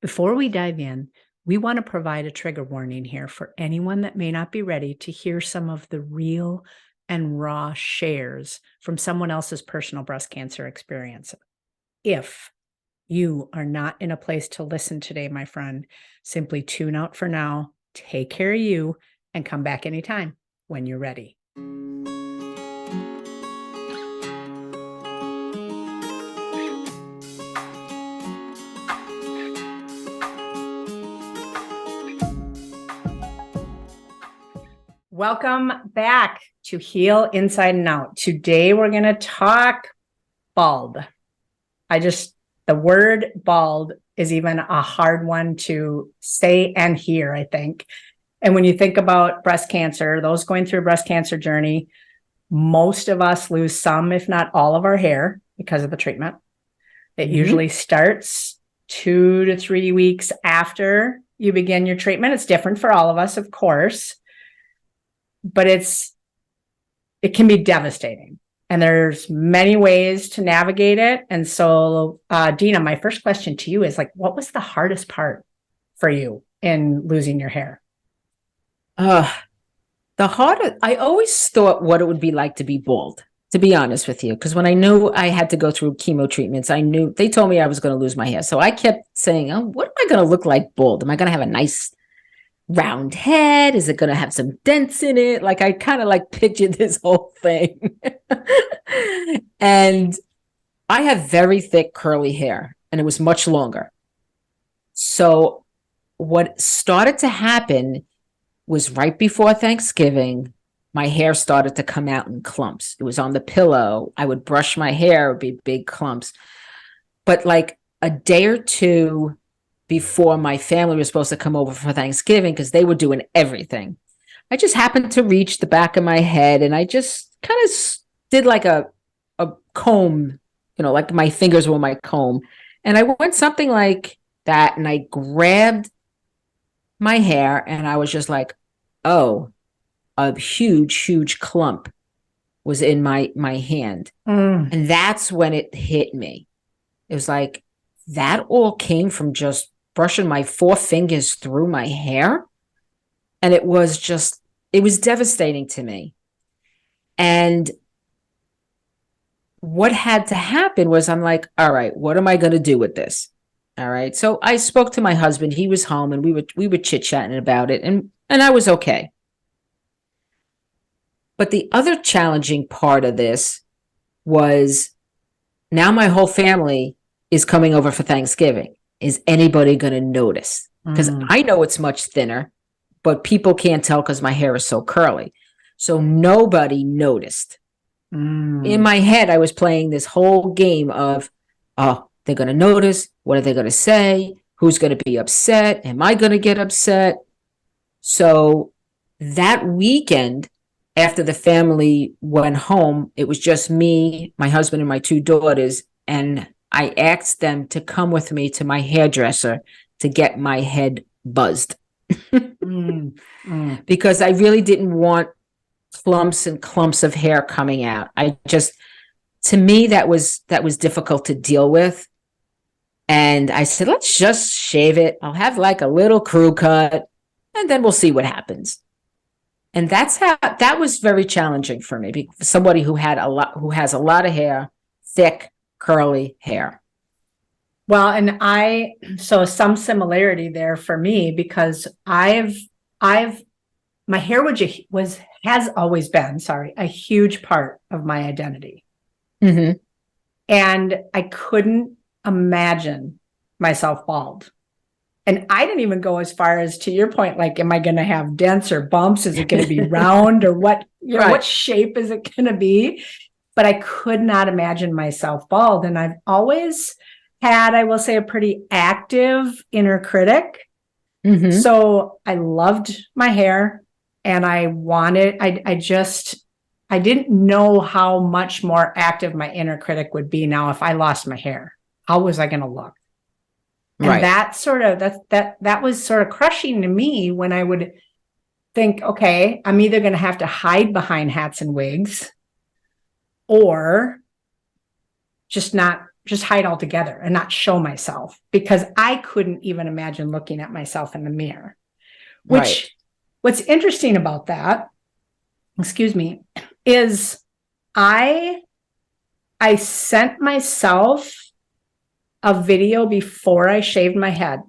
Before we dive in, we want to provide a trigger warning here for anyone that may not be ready to hear some of the real and raw shares from someone else's personal breast cancer experience. If you are not in a place to listen today, my friend, simply tune out for now, take care of you, and come back anytime when you're ready. Welcome back to Heal Inside and Out. Today we're going to talk bald. The word bald is even a hard one to say and hear, I think. And when you think about breast cancer, those going through a breast cancer journey, most of us lose some, if not all of our hair because of the treatment. It usually starts 2 to 3 weeks after you begin your treatment. It's different for all of us, of course. But it can be devastating, and there's many ways to navigate it. And so, Dina, my first question to you is what was the hardest part for you in losing your hair? I always thought what it would be like to be bald, to be honest with you, because when I knew I had to go through chemo treatments, they told me I was going to lose my hair. So I kept saying, oh, what am I going to look like bald? Am I going to have a nice round head? Is it going to have some dents in it? I kind of pictured this whole thing. And I have very thick curly hair, and it was much longer. So what started to happen was right before Thanksgiving, my hair started to come out in clumps. It was on the pillow. I would brush my hair, it would be big clumps. But a day or two before my family was supposed to come over for Thanksgiving, because they were doing everything, I just happened to reach the back of my head, and I just kind of did a comb, my fingers were my comb. And I went something like that, and I grabbed my hair, and I was just like, oh, a huge clump was in my hand. And that's when it hit me. It was like, that all came from just brushing my 4 fingers through my hair. And it was devastating to me. And what had to happen was, I'm like, all right, what am I going to do with this? All right. So I spoke to my husband. He was home, and we were chit-chatting about it, and I was okay. But the other challenging part of this was, now my whole family is coming over for Thanksgiving. Is anybody going to notice? Because I know it's much thinner, but people can't tell because my hair is so curly. So nobody noticed. In my head, I was playing this whole game of, oh, they're going to notice. What are they going to say? Who's going to be upset? Am I going to get upset? So that weekend, after the family went home, it was just me, my husband, and my 2 daughters. And I asked them to come with me to my hairdresser to get my head buzzed. Because I really didn't want clumps and clumps of hair coming out. To me, that was difficult to deal with. And I said, let's just shave it. I'll have a little crew cut, and then we'll see what happens. And that was very challenging for me, somebody who has a lot of hair, thick, curly hair. Well, and so some similarity there for me, because my hair has always been, a huge part of my identity. And I couldn't imagine myself bald. And I didn't even go as far as, to your point, am I going to have dents or bumps? Is it going to be round, or what, what shape is it going to be? But I could not imagine myself bald. And I've always had, I will say, a pretty active inner critic. So I loved my hair, and I didn't know how much more active my inner critic would be now if I lost my hair. How was I going to look? And that was sort of crushing to me, when I would think, okay, I'm either going to have to hide behind hats and wigs, or just not just hide altogether and not show myself, because I couldn't even imagine looking at myself in the mirror. Which, Right. what's interesting about that, excuse me, is I sent myself a video before I shaved my head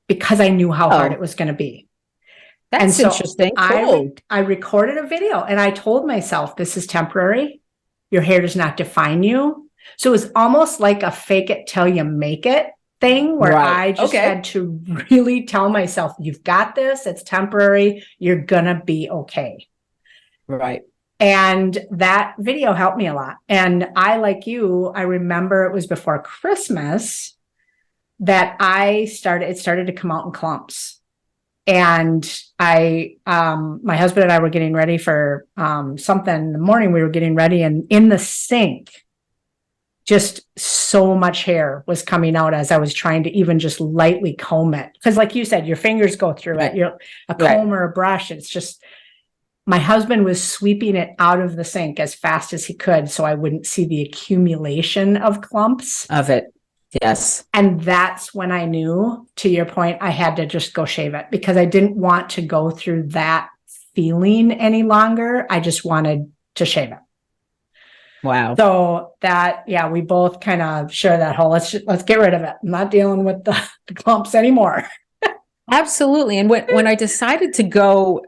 because I knew how hard Oh, it was going to be. And that's so interesting. I Cool. I recorded a video and I told myself, this is temporary. Your hair does not define you. So it was almost like a fake it till you make it thing, where Right. I just Okay. had to really tell myself, you've got this. It's temporary. You're going to be okay. Right. And that video helped me a lot. And I, like you, I remember it was before Christmas that it started to come out in clumps. And my husband and I were getting ready for something in the morning. We were getting ready, and in the sink, just so much hair was coming out as I was trying to even just lightly comb it. Because like you said, your fingers go through Right. it. A comb or a brush, it's just, my husband was sweeping it out of the sink as fast as he could so I wouldn't see the accumulation of clumps. Of it. Yes. And that's when I knew, to your point, I had to just go shave it, because I didn't want to go through that feeling any longer. I just wanted to shave it. Wow. So that, yeah, we both kind of share that whole, let's get rid of it. I'm not dealing with the clumps anymore. Absolutely. And when I decided to go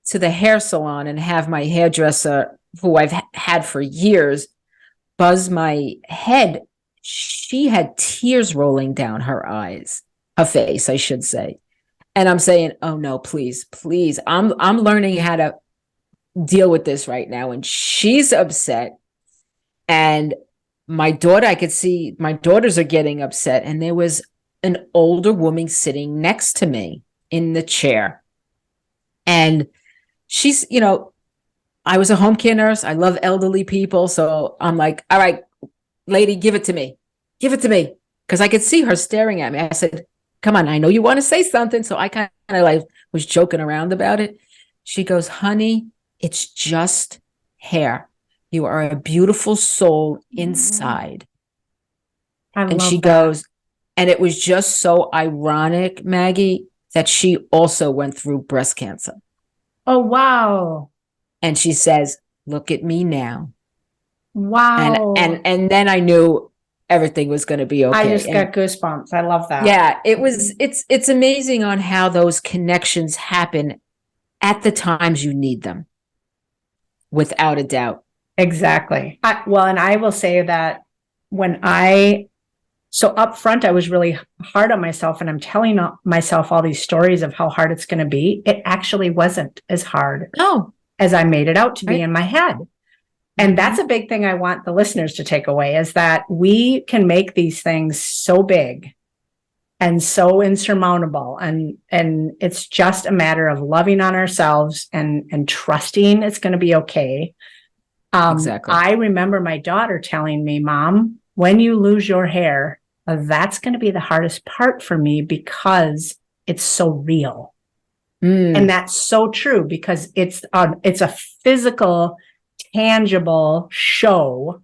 to the hair salon and have my hairdresser, who I've had for years, buzz my head, she had tears rolling down her face, I should say. And I'm saying, oh no, please, please. I'm learning how to deal with this right now. And she's upset. And my daughter, I could see my daughters are getting upset. And there was an older woman sitting next to me in the chair. And she's, I was a home care nurse. I love elderly people. So I'm like, all right, lady, give it to me. Give it to me. Because I could see her staring at me. I said, come on, I know you want to say something. So I kind of like was joking around about it. She goes, honey, it's just hair. You are a beautiful soul inside. And she goes, and it was just so ironic, Maggie, that she also went through breast cancer. Oh, wow. And she says, look at me now. Wow. And then I knew everything was going to be okay. I just got goosebumps. I love that. Yeah, it's amazing on how those connections happen at the times you need them, without a doubt. Exactly. And I will say that so up front, I was really hard on myself, and I'm telling myself all these stories of how hard it's going to be. It actually wasn't as hard as I made it out to be in my head. And that's a big thing I want the listeners to take away, is that we can make these things so big and so insurmountable. And it's just a matter of loving on ourselves and trusting it's going to be okay. Exactly. I remember my daughter telling me, Mom, when you lose your hair, that's going to be the hardest part for me because it's so real. And that's so true, because it's a physical, tangible show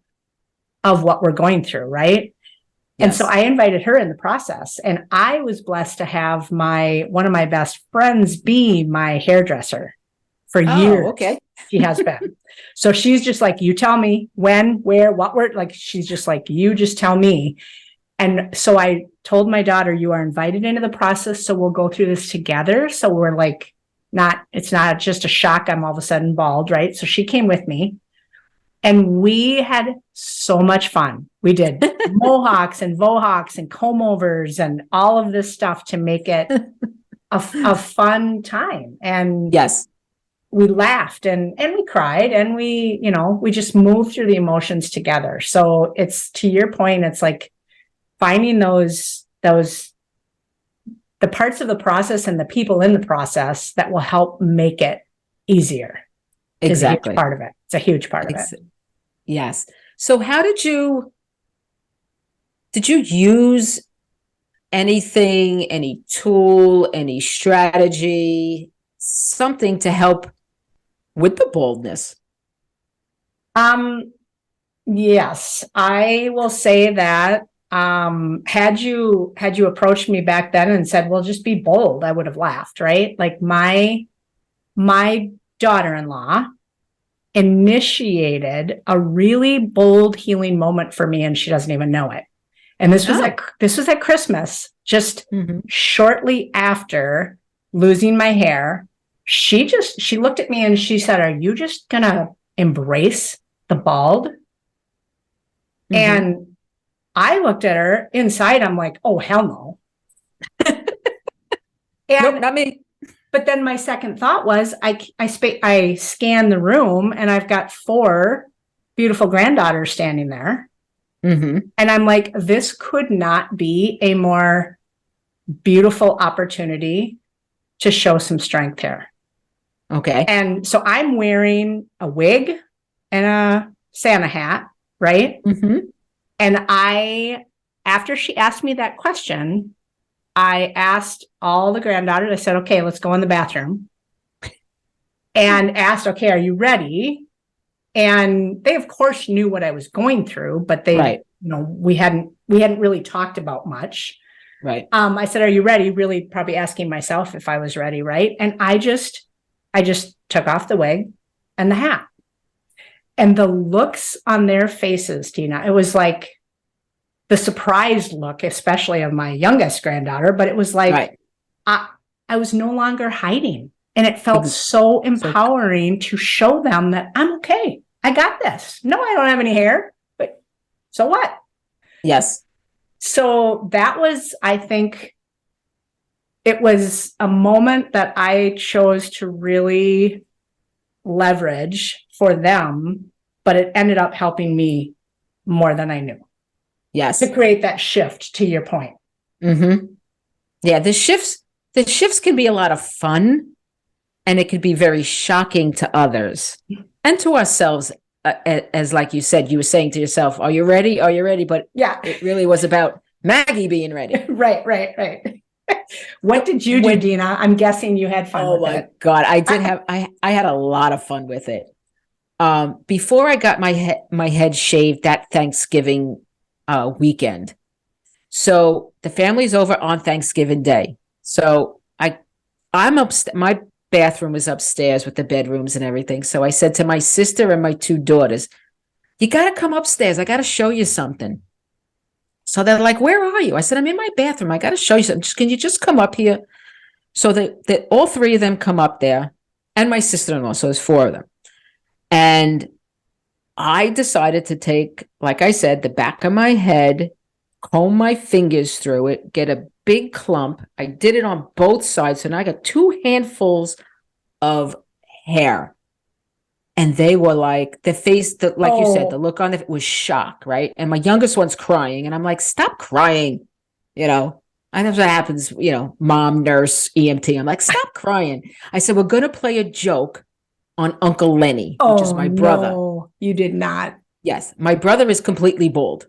of what we're going through, right? Yes. And so I invited her in the process, and I was blessed to have one of my best friends be my hairdresser for years. Okay. She has been. So she's just like, you tell me when, where, what word, like, she's just like, you just tell me. And so I told my daughter, you are invited into the process. So we'll go through this together. So we're like, it's not just a shock. I'm all of a sudden bald, right? So she came with me, and we had so much fun. We did mohawks and vohawks and comb overs and all of this stuff to make it a fun time. And yes, we laughed and we cried, and we just moved through the emotions together. So it's, to your point, it's like finding the parts of the process and the people in the process that will help make it easier. Exactly. Is a huge part of it. It's a huge part of it. Yes. So how did you use anything, any tool, any strategy, something to help with the boldness? Yes, I will say that had you approached me back then and said, well, just be bold, I would have laughed, right? Like my daughter-in-law initiated a really bold healing moment for me, and she doesn't even know it. And this was at Christmas, just shortly after losing my hair. She looked at me and she said, are you just gonna embrace the bald? And I looked at her inside. I'm like, oh, hell no. Nope, not me. But then my second thought was I scanned the room and I've got 4 beautiful granddaughters standing there. And I'm like, this could not be a more beautiful opportunity to show some strength here. Okay. And so I'm wearing a wig and a Santa hat, right? And after she asked me that question, I asked all the granddaughters, I said, okay, let's go in the bathroom. And asked, okay, are you ready? And they, of course, knew what I was going through, but we hadn't really talked about much. Right. I said, are you ready? Really probably asking myself if I was ready, right? And I just took off the wig and the hat. And the looks on their faces, Dina, it was like the surprised look, especially of my youngest granddaughter, but it was like, I was no longer hiding. And it felt so empowering to show them that I'm okay. I got this. No, I don't have any hair, but so what? Yes. So that was, I think, it was a moment that I chose to really leverage for them, but it ended up helping me more than I knew. Yes. To create that shift, to your point. Yeah, the shifts can be a lot of fun. And it could be very shocking to others and to ourselves, as like you said, you were saying to yourself, are you ready? Are you ready? But yeah, it really was about Maggie being ready. Right. What did you do, Dina? I'm guessing you had fun with it. Oh my God, I did have, I had a lot of fun with it. Before I got my head shaved that Thanksgiving weekend. So the family's over on Thanksgiving Day. So I'm upstairs, my bathroom was upstairs with the bedrooms and everything. So I said to my sister and my 2 daughters, you got to come upstairs. I got to show you something. So they're like, where are you? I said, I'm in my bathroom. I got to show you something. Can you just come up here? So that all 3 of them come up there and my sister-in-law. So there's 4 of them. And I decided to take, like I said, the back of my head, comb my fingers through it, get a big clump. I did it on both sides. So now I got 2 handfuls of hair. And they were like, the face, like you said, the look on it was shock, right? And my youngest one's crying. And I'm like, stop crying. I know what happens, mom, nurse, EMT. I'm like, stop crying. I said, we're going to play a joke on Uncle Lenny, which is my brother. No, you did not. Yes. My brother is completely bald.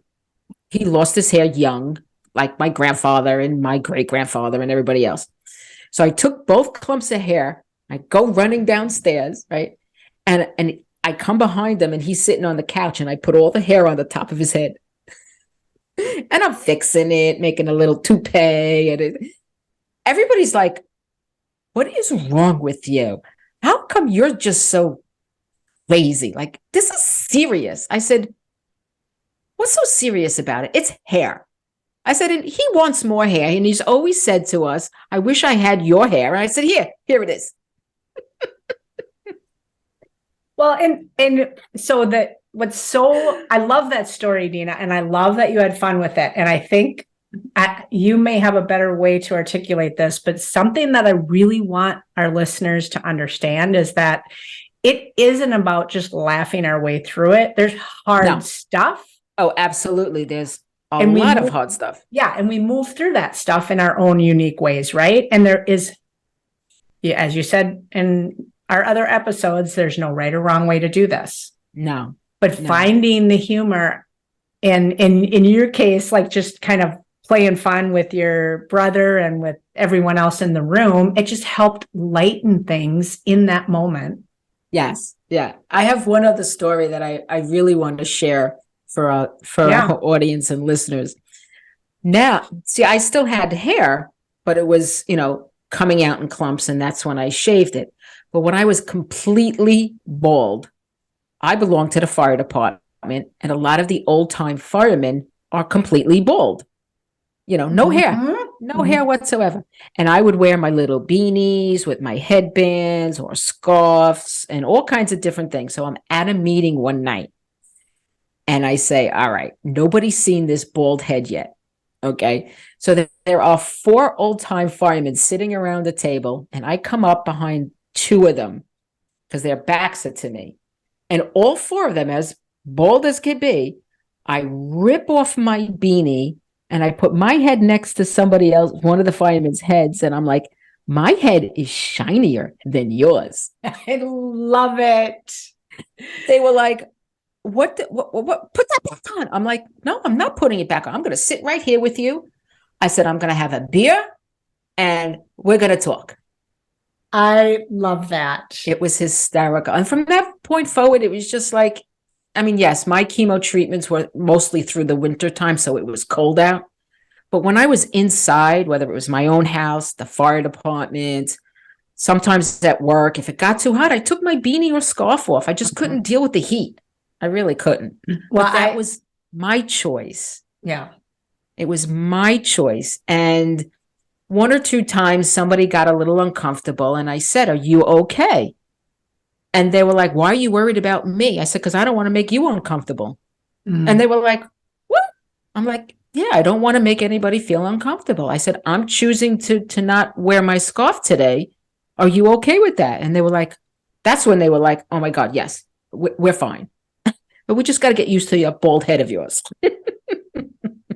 He lost his hair young, like my grandfather and my great-grandfather and everybody else. So I took both clumps of hair. I go running downstairs, right? And I come behind him and he's sitting on the couch and I put all the hair on the top of his head. And I'm fixing it, making a little toupee. And everybody's like, what is wrong with you? How come you're just so lazy? Like, this is serious. I said, what's so serious about it? It's hair. I said, and he wants more hair. And he's always said to us, I wish I had your hair. And I said, here it is. Well, and so I love that story, Dina, and I love that you had fun with it. And I think you may have a better way to articulate this, but something that I really want our listeners to understand is that it isn't about just laughing our way through it. There's hard stuff. Oh, absolutely. There's a lot of hard stuff. Yeah. And we move through that stuff in our own unique ways, right? And there is, as you said in our other episodes, there's no right or wrong way to do this. No. But finding the humor and in your case, like just kind of playing fun with your brother and with everyone else in the room, it just helped lighten things in that moment. Yes. Yeah. I have one other story that I really want to share for Yeah. our audience and listeners. Now, see, I still had hair, but it was, coming out in clumps, and that's when I shaved it. But when I was completely bald, I belong to the fire department, and a lot of the old time firemen are completely bald. No hair, no hair whatsoever. And I would wear my little beanies with my headbands or scarves and all kinds of different things. So I'm at a meeting one night and I say, all right, nobody's seen this bald head yet. Okay. So there are 4 old time firemen sitting around the table, and I come up behind 2 of them because their backs are to me. And all 4 of them, as bald as could be, I rip off my beanie and I put my head next to somebody else, one of the firemen's heads. And I'm like, my head is shinier than yours. I love it. They were like, what, put that back on. I'm like, no, I'm not putting it back on. I'm going to sit right here with you. I said, I'm going to have a beer and we're going to talk. I love that. It was hysterical. And from that point forward, it was just like, yes, my chemo treatments were mostly through the winter time, so it was cold out. But when I was inside, whether it was my own house, the fire department, sometimes at work, if it got too hot, I took my beanie or scarf off. I just couldn't deal with the heat. I really couldn't. Well, but that was my choice. Yeah. It was my choice. And 1 or 2 times somebody got a little uncomfortable and I said, are you okay? And they were like, why are you worried about me? I said, because I don't want to make you uncomfortable. And they were like, what? I'm like, yeah, I don't want to make anybody feel uncomfortable. I said, I'm choosing to not wear my scarf today. Are you okay with that? And they were like, that's when they were like, oh my God, yes, we're fine. But we just got to get used to your bald head of yours.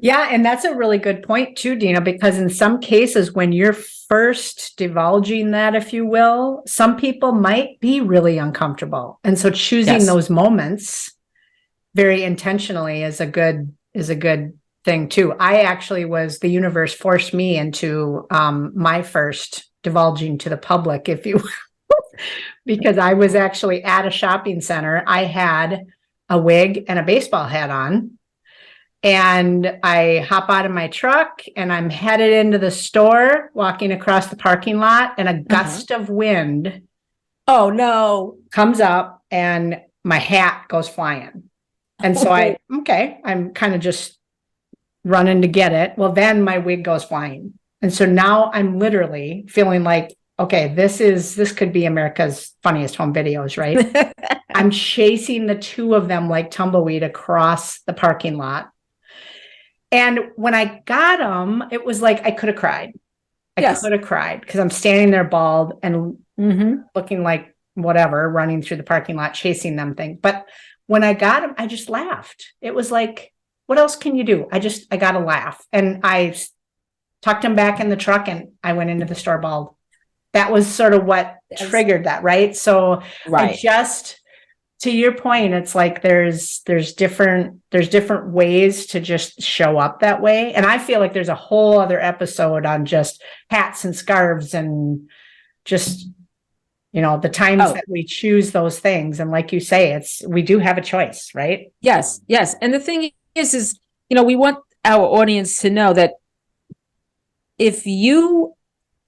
Yeah. And that's a really good point too, Dina, because in some cases, when you're first divulging that, if you will, some people might be really uncomfortable. And so choosing those moments very intentionally is a good thing too. I actually the universe forced me into my first divulging to the public, if you will, because I was actually at a shopping center. I had a wig and a baseball hat on. And I hop out of my truck and I'm headed into the store, walking across the parking lot, and a gust of wind. Oh no. Comes up and my hat goes flying. And so I'm kind of just running to get it. Well, then my wig goes flying. And so now I'm literally feeling like, okay, this could be America's Funniest Home Videos, right? I'm chasing the 2 of them like tumbleweed across the parking lot. And when I got them, it was like I could have cried. I could have cried because I'm standing there bald and looking like whatever, running through the parking lot, chasing them things. But when I got them, I just laughed. It was like, what else can you do? I got to laugh. And I tucked them back in the truck and I went into the store bald. That was sort of what triggered that, right? So to your point, it's like there's different ways to just show up that way. And I feel like there's a whole other episode on just hats and scarves and just, the times that we choose those things. And like you say, we do have a choice, right? Yes. And the thing is, we want our audience to know that if you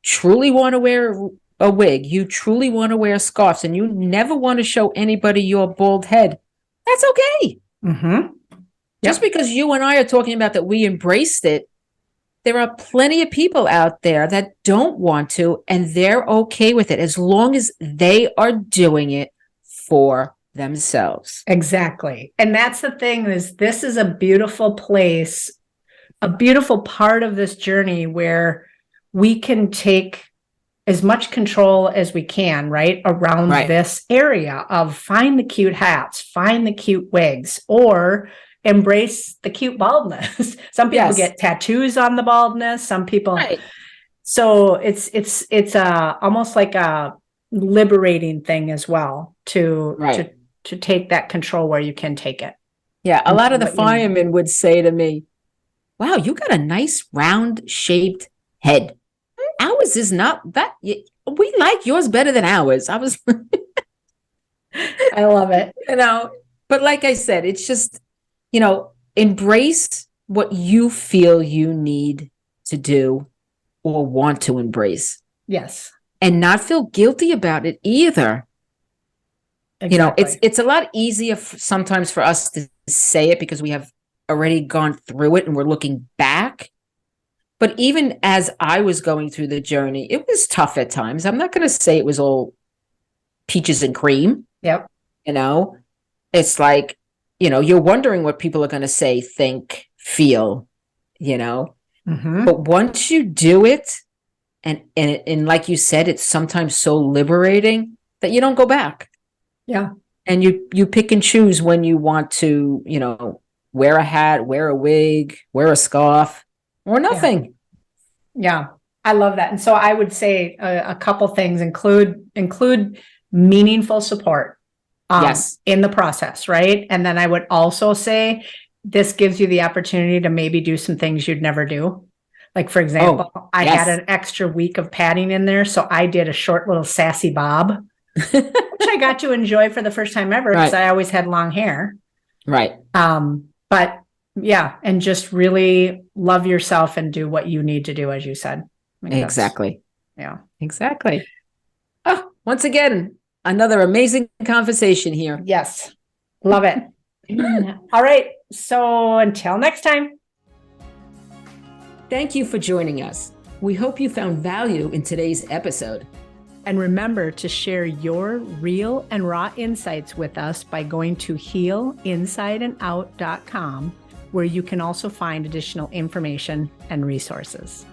truly want to wear a wig, you truly want to wear scarves, and you never want to show anybody your bald head, that's okay. Just because you and I are talking about that we embraced it, there are plenty of people out there that don't want to, and they're okay with it as long as they are doing it for themselves. Exactly. And that's the thing this is a beautiful place, a beautiful part of this journey where we can take as much control as we can, right? Around this area of find the cute hats, find the cute wigs, or embrace the cute baldness. Some people get tattoos on the baldness. Some people, so it's almost like a liberating thing as well to take that control where you can take it. Yeah. A lot of the firemen would say to me, wow, you got a nice round shaped head. Ours is not that. We like yours better than ours. I love it. But like I said, it's just, embrace what you feel you need to do or want to embrace. Yes. And not feel guilty about it either. Exactly. It's a lot easier sometimes for us to say it because we have already gone through it and we're looking back. But even as I was going through the journey, it was tough at times. I'm not going to say it was all peaches and cream. Yep. It's like, you're wondering what people are going to say, think, feel, Mm-hmm. but once you do it, and like you said, it's sometimes so liberating that you don't go back. Yeah. And you pick and choose when you want to, wear a hat, wear a wig, wear a scarf, or nothing. Yeah. I love that. And so I would say a couple things include meaningful support Yes. in the process, right? And then I would also say this gives you the opportunity to maybe do some things you'd never do. Like, for example, I yes. had an extra week of padding in there. So I did a short little sassy bob, which I got to enjoy for the first time ever because I always had long hair. Right. But yeah, and just really love yourself and do what you need to do, as you said. Exactly. Yeah. Exactly. Oh, once again, another amazing conversation here. Yes. Love it. All right. So until next time. Thank you for joining us. We hope you found value in today's episode. And remember to share your real and raw insights with us by going to healinsideandout.com, where you can also find additional information and resources.